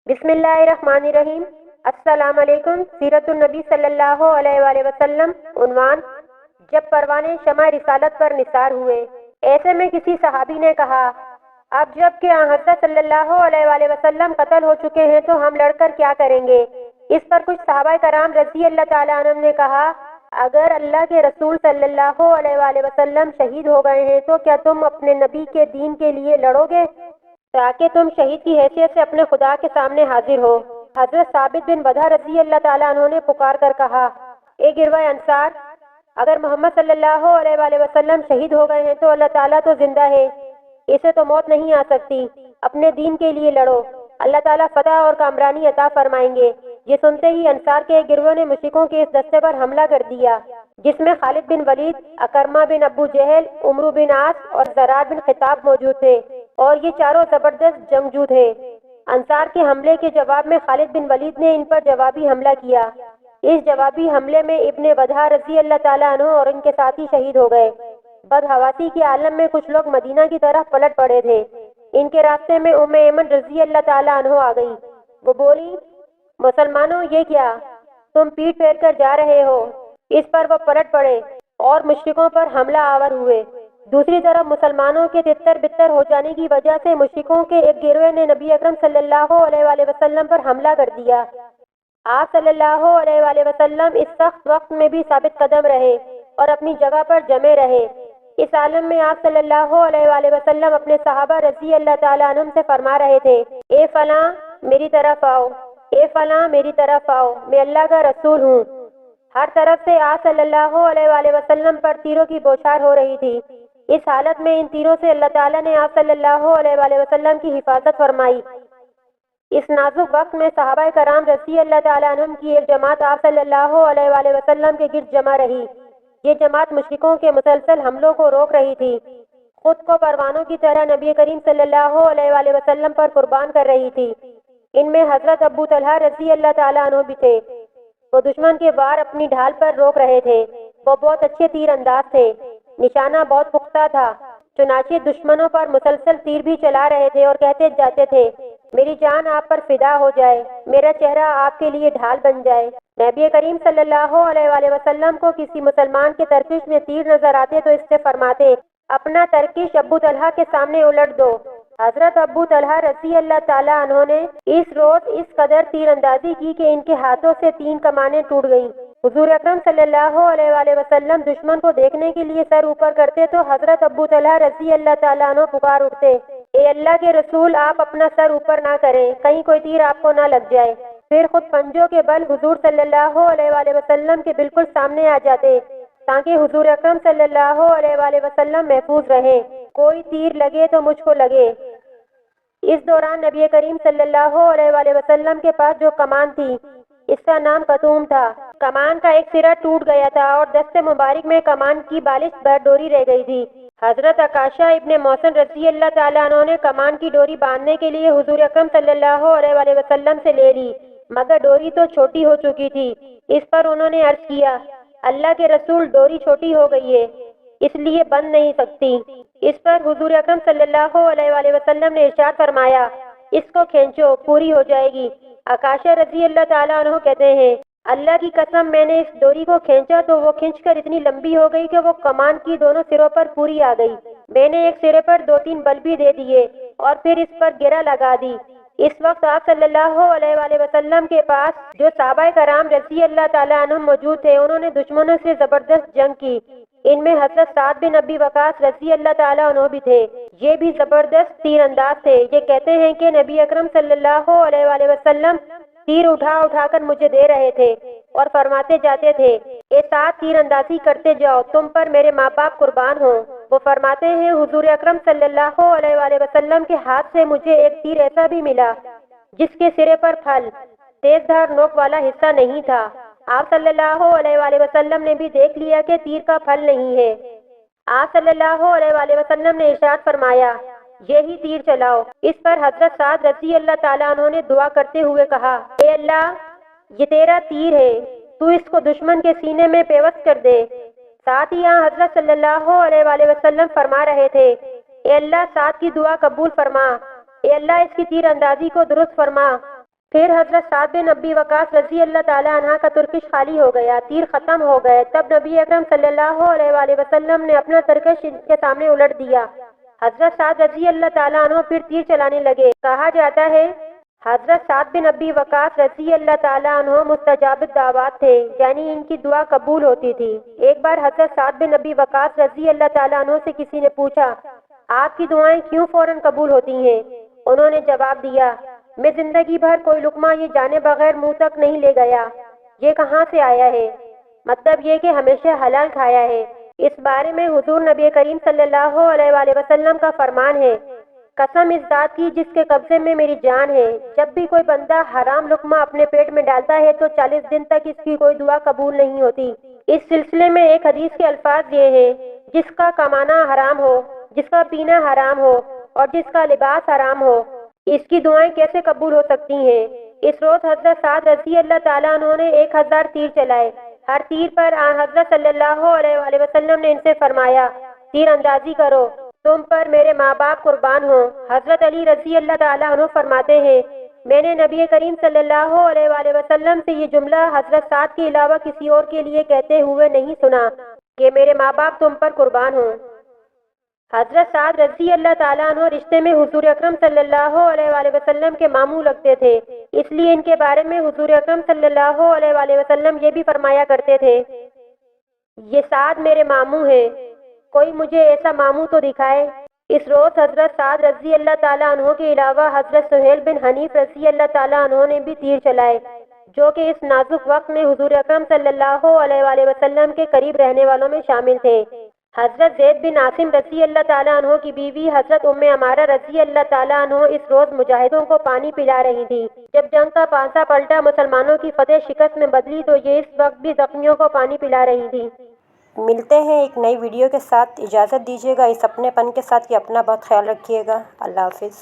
بسم اللہ الرحمن الرحیم۔ السلام علیکم۔ سیرت النبی صلی اللہ علیہ وآلہ وسلم۔ عنوان: جب پروانے شمع رسالت پر نثار ہوئے۔ ایسے میں کسی صحابی نے کہا، اب جب کہ حضرت صلی اللہ علیہ وآلہ وسلم قتل ہو چکے ہیں تو ہم لڑ کر کیا کریں گے؟ اس پر کچھ صحابہ کرام رضی اللہ تعالیٰ عنہم نے کہا، اگر اللہ کے رسول صلی اللہ علیہ وآلہ وسلم شہید ہو گئے ہیں تو کیا تم اپنے نبی کے دین کے لیے لڑو گے تاکہ تم شہید کی حیثیت سے اپنے خدا کے سامنے حاضر ہو؟ حضرت ثابت بن وضع رضی اللہ تعالیٰ عنہ نے پکار کر کہا، اے گروہ انصار، اگر محمد صلی اللہ علیہ وآلہ وسلم شہید ہو گئے ہیں تو اللہ تعالیٰ تو زندہ ہے، اسے تو موت نہیں آ سکتی، اپنے دین کے لیے لڑو، اللہ تعالیٰ فتح اور کامرانی عطا فرمائیں گے۔ یہ سنتے ہی انصار کے ایک گروہ نے مشرکوں کے اس دستے پر حملہ کر دیا جس میں خالد بن ولید، اکرمہ بن ابو جہل، عمرو بن عاص اور زرار بن خطاب موجود تھے، اور یہ چاروں زبردست جنگجو تھے۔ انصار کے حملے کے جواب میں خالد بن ولید نے ان پر جوابی حملہ کیا۔ اس جوابی حملے میں ابن وضع رضی اللہ تعالیٰ عنہ اور ان کے ساتھی شہید ہو گئے۔ بدحواسی کے عالم میں کچھ لوگ مدینہ کی طرف پلٹ پڑے تھے۔ ان کے راستے میں ایمن رضی اللہ تعالیٰ عنہ آ گئی۔ وہ بولی، مسلمانوں، یہ کیا؟ تم پیٹ پھیر کر جا رہے ہو؟ اس پر وہ پلٹ پڑے اور مشرکوں پر حملہ آور ہوئے۔ دوسری طرف مسلمانوں کے تتر بتر ہو جانے کی وجہ سے مشرکوں کے ایک گروہ نے نبی اکرم صلی اللہ علیہ وآلہ وسلم پر حملہ کر دیا۔ آپ صلی اللہ علیہ وآلہ وسلم اس سخت وقت میں بھی ثابت قدم رہے اور اپنی جگہ پر جمے رہے۔ اس عالم میں آپ صلی اللہ علیہ وآلہ وسلم اپنے صحابہ رضی اللہ تعالیٰ عنہم سے فرما رہے تھے، اے فلاں میری طرف آؤ، اے فلاں میری طرف آؤ، میں اللہ کا رسول ہوں۔ ہر طرف سے آپ صلی اللہ علیہ وآلہ وسلم پر تیروں کی بوچھار ہو رہی تھی۔ اس حالت میں ان تیروں سے اللہ تعالیٰ نے آپ صلی اللہ علیہ وآلہ وسلم کی حفاظت فرمائی۔ اس نازک وقت میں صحابہ کرام رضی اللہ تعالیٰ عنہم کی ایک جماعت آپ صلی اللہ علیہ وآلہ وسلم کے گرد جمع رہی۔ یہ جماعت مشرکوں کے مسلسل حملوں کو روک رہی تھی، خود کو پروانوں کی طرح نبی کریم صلی اللہ علیہ وآلہ وسلم پر قربان کر رہی تھی۔ ان میں حضرت ابو طلحہ رضی اللہ تعالیٰ عنہ بھی تھے۔ وہ دشمن کے وار اپنی ڈھال پر روک رہے تھے۔ وہ بہت اچھے تیر انداز تھے، نشانہ بہت پختہ تھا، چنانچہ دشمنوں پر مسلسل تیر بھی چلا رہے تھے اور کہتے جاتے تھے، میری جان آپ پر فدا ہو جائے، میرا چہرہ آپ کے لیے ڈھال بن جائے۔ نبی کریم صلی اللہ علیہ وآلہ وسلم کو کسی مسلمان کے ترکش میں تیر نظر آتے تو اس سے فرماتے، اپنا ترکش ابو طلحہ کے سامنے الٹ دو۔ حضرت ابو طلحہ رضی اللہ تعالیٰ عنہ نے اس روز اس قدر تیر اندازی کی کہ ان کے ہاتھوں سے 3 کمانیں ٹوٹ گئیں۔ حضور اکرم صلی اللہ علیہ وآلہ وسلم دشمن کو دیکھنے کے لیے سر اوپر کرتے تو حضرت ابو طلحہ رضی اللہ تعالیٰ عنہ پکار اٹھتے، اے اللہ کے رسول، آپ اپنا سر اوپر نہ کریں، کہیں کوئی تیر آپ کو نہ لگ جائے۔ پھر خود پنجوں کے بل حضور صلی اللہ علیہ وآلہ وسلم کے بالکل سامنے آ جاتے تاکہ حضور اکرم صلی اللہ علیہ وآلہ وسلم محفوظ رہیں، کوئی تیر لگے تو مجھ کو لگے۔ اس دوران نبی کریم صلی اللہ علیہ وآلہ وسلم کے پاس جو کمان تھی اس کا نام قطوم تھا۔ کمان کا ایک سرا ٹوٹ گیا تھا اور دست مبارک میں کمان کی بالش بھر ڈوری رہ گئی تھی۔ حضرت عکاشہ ابن محصن رضی اللہ تعالیٰ عنہ نے کمان کی ڈوری باندھنے کے لیے حضور اکرم صلی اللہ علیہ وآلہ وسلم سے لے لی، مگر ڈوری تو چھوٹی ہو چکی تھی۔ اس پر انہوں نے عرض کیا، اللہ کے رسول، ڈوری چھوٹی ہو گئی ہے، اس لیے بند نہیں سکتی۔ اس پر حضور اکرم صلی اللہ علیہ وآلہ وسلم نے ارشاد فرمایا، اس کو کھینچو، پوری ہو جائے گی۔ عکاشہ رضی اللہ تعالیٰ عنہ کہتے ہیں، اللہ کی قسم، میں نے اس ڈوری کو کھینچا تو وہ کھینچ کر اتنی لمبی ہو گئی کہ وہ کمان کی دونوں سروں پر پوری آ گئی۔ میں نے ایک سرے پر 2-3 بل بھی دے دیے اور پھر اس پر گرہ لگا دی۔ اس وقت آپ صلی اللہ علیہ وآلہ وسلم کے پاس جو صحابہ کرام رضی اللہ تعالیٰ عنہم موجود تھے، انہوں نے دشمنوں سے زبردست جنگ کی۔ ان میں حضرت سعد بن ابی وقاص رضی اللہ تعالیٰ عنہ بھی تھے۔ یہ بھی زبردست تیر انداز تھے۔ یہ کہتے ہیں کہ نبی اکرم صلی اللہ علیہ وآلہ وسلم تیر اٹھا اٹھا کر مجھے دے رہے تھے اور فرماتے جاتے تھے، اے سعد، تیر اندازی کرتے جاؤ، تم پر میرے ماں باپ قربان ہوں۔ وہ فرماتے ہیں، حضور اکرم صلی اللہ علیہ وآلہ وسلم کے ہاتھ سے مجھے ایک تیر ایسا بھی ملا جس کے سرے پر پھل، تیز دھار نوک والا حصہ نہیں تھا۔ آپ صلی اللہ علیہ وآلہ وسلم نے بھی دیکھ لیا کہ تیر کا پھل نہیں ہے۔ آپ صلی اللہ علیہ وآلہ وسلم نے ارشاد فرمایا، یہی تیر چلاؤ۔ اس پر حضرت سعد رضی اللہ تعالیٰ عنہ نے دعا کرتے ہوئے کہا، اے اللہ، یہ تیرا تیر ہے، تو اس کو دشمن کے سینے میں پیوست کر دے۔ ساتھ ہی یہاں حضرت صلی اللہ علیہ وآلہ وسلم فرما رہے تھے، اے اللہ، سعد کی دعا قبول فرما، اے اللہ، اس کی تیر اندازی کو درست فرما۔ پھر حضرت سعد بن ابی وقاص رضی اللہ تعالیٰ عنہ کا ترکش خالی ہو گیا، تیر ختم ہو گئے۔ تب نبی اکرم صلی اللہ علیہ وآلہ وسلم نے اپنا ترکش ان کے سامنے الٹ دیا۔ حضرت سعد رضی اللہ تعالیٰ عنہ پھر تیر چلانے لگے۔ کہا جاتا ہے حضرت سعد بن ابی وقاص رضی اللہ تعالیٰ عنہ مستجاب الدعوات تھے، یعنی ان کی دعا قبول ہوتی تھی۔ ایک بار حضرت سعد بن ابی وقاص رضی اللہ تعالیٰ عنہ سے کسی نے پوچھا، آپ کی دعائیں کیوں فوراً قبول ہوتی ہیں؟ انہوں نے جواب دیا، میں زندگی بھر کوئی لقمہ یہ جانے بغیر منہ تک نہیں لے گیا، یہ کہاں سے آیا ہے؟ مطلب یہ کہ ہمیشہ حلال کھایا ہے۔ اس بارے میں حضور نبی کریم صلی اللہ علیہ وآلہ وسلم کا فرمان ہے، قسم اس ذات کی جس کے قبضے میں میری جان ہے، جب بھی کوئی بندہ حرام لقمہ اپنے پیٹ میں ڈالتا ہے تو 40 دن تک اس کی کوئی دعا قبول نہیں ہوتی۔ اس سلسلے میں ایک حدیث کے الفاظ یہ ہیں، جس کا کمانا حرام ہو، جس کا پینا حرام ہو اور جس کا لباس حرام ہو، اس کی دعائیں کیسے قبول ہو سکتی ہیں؟ اس روز حضرت سعد رضی اللہ تعالیٰ عنہ نے 1000 تیر چلائے۔ ہر تیر پر آن حضرت صلی اللہ علیہ وآلہ وسلم نے ان سے فرمایا، تیر اندازی کرو، تم پر میرے ماں باپ قربان ہوں۔ حضرت علی رضی اللہ تعالیٰ عنہ فرماتے ہیں، میں نے نبی کریم صلی اللہ علیہ وآلہ وسلم سے یہ جملہ حضرت سعد کے علاوہ کسی اور کے لیے کہتے ہوئے نہیں سنا کہ میرے ماں باپ تم پر قربان ہوں۔ حضرت سعد رضی اللہ تعالیٰ عنہ رشتے میں حضور اکرم صلی اللہ علیہ وآلہ وسلم کے ماموں لگتے تھے، اس لیے ان کے بارے میں حضور اکرم صلی اللہ علیہ وآلہ وسلم یہ بھی فرمایا کرتے تھے، یہ سعد میرے ماموں ہیں، کوئی مجھے ایسا ماموں تو دکھائے۔ اس روز حضرت سعد رضی اللہ تعالیٰ عنہ کے علاوہ حضرت سہیل بن حنیف رضی اللہ تعالیٰ عنہ نے بھی تیر چلائے، جو کہ اس نازک وقت میں حضور اکرم صلی اللہ علیہ وآلہ وسلم کے قریب رہنے والوں میں شامل تھے۔ حضرت زید بن عاصم رضی اللہ تعالیٰ عنہ کی بیوی حضرت ام عمارہ رضی اللہ تعالیٰ عنہ اس روز مجاہدوں کو پانی پلا رہی تھی۔ جب جنگ کا پانسا پلٹا، مسلمانوں کی فتح شکست میں بدلی، تو یہ اس وقت بھی زخمیوں کو پانی پلا رہی تھی۔ ملتے ہیں ایک نئی ویڈیو کے ساتھ، اجازت دیجیے گا اس اپنے پن کے ساتھ کہ اپنا بہت خیال رکھیے گا۔ اللہ حافظ۔